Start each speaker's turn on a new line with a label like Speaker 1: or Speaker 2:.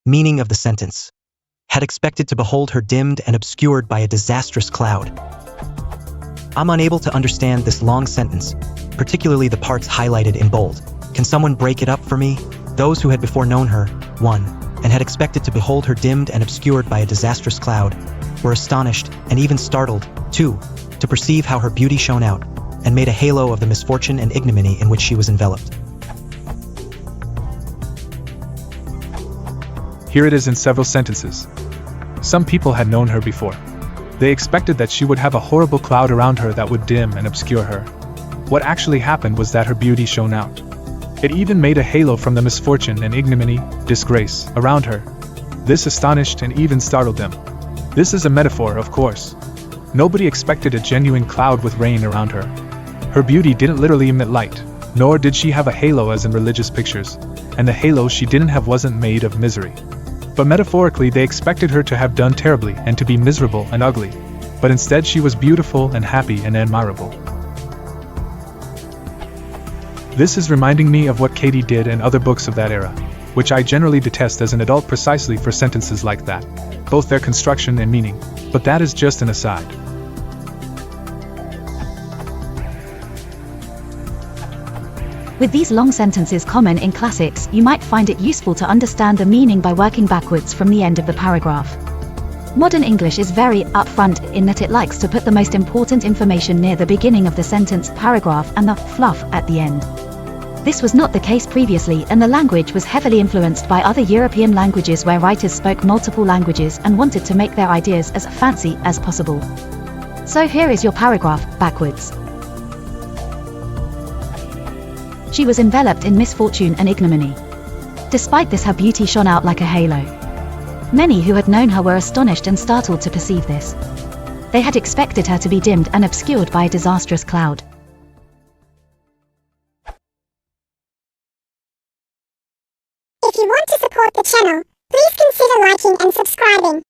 Speaker 1: Meaning of the sentence. Had expected to behold her dimmed and obscured by a disastrous cloud. I'm unable to understand this long sentence, particularly the parts highlighted in bold. Can someone break it up for me? Those who had before known her, 1, and had expected to behold her dimmed and obscured by a disastrous cloud, were astonished and even startled, 2, to perceive how her beauty shone out, and made a halo of the misfortune and ignominy in which she was enveloped.
Speaker 2: Here it is in several sentences. Some people had known her before. They expected that she would have a horrible cloud around her that would dim and obscure her. What actually happened was that her beauty shone out. It even made a halo from the misfortune and ignominy, disgrace, around her. This astonished and even startled them. This is a metaphor, of course. Nobody expected a genuine cloud with rain around her. Her beauty didn't literally emit light, nor did she have a halo as in religious pictures, and the halo she didn't have wasn't made of misery. But metaphorically, they expected her to have done terribly and to be miserable and ugly. But instead she was beautiful and happy and admirable. This is reminding me of what Katie did in other books of that era, which I generally detest as an adult precisely for sentences like that, both their construction and meaning, but that is just an aside.
Speaker 3: With these long sentences common in classics, you might find it useful to understand the meaning by working backwards from the end of the paragraph. Modern English is very upfront in that it likes to put the most important information near the beginning of the sentence, paragraph, and the fluff at the end. This was not the case previously, and the language was heavily influenced by other European languages where writers spoke multiple languages and wanted to make their ideas as fancy as possible. So here is your paragraph, backwards. She was enveloped in misfortune and ignominy. Despite this, her beauty shone out like a halo. Many who had known her were astonished and startled to perceive this. They had expected her to be dimmed and obscured by a disastrous cloud.
Speaker 4: If you want to support the channel, please consider liking and subscribing.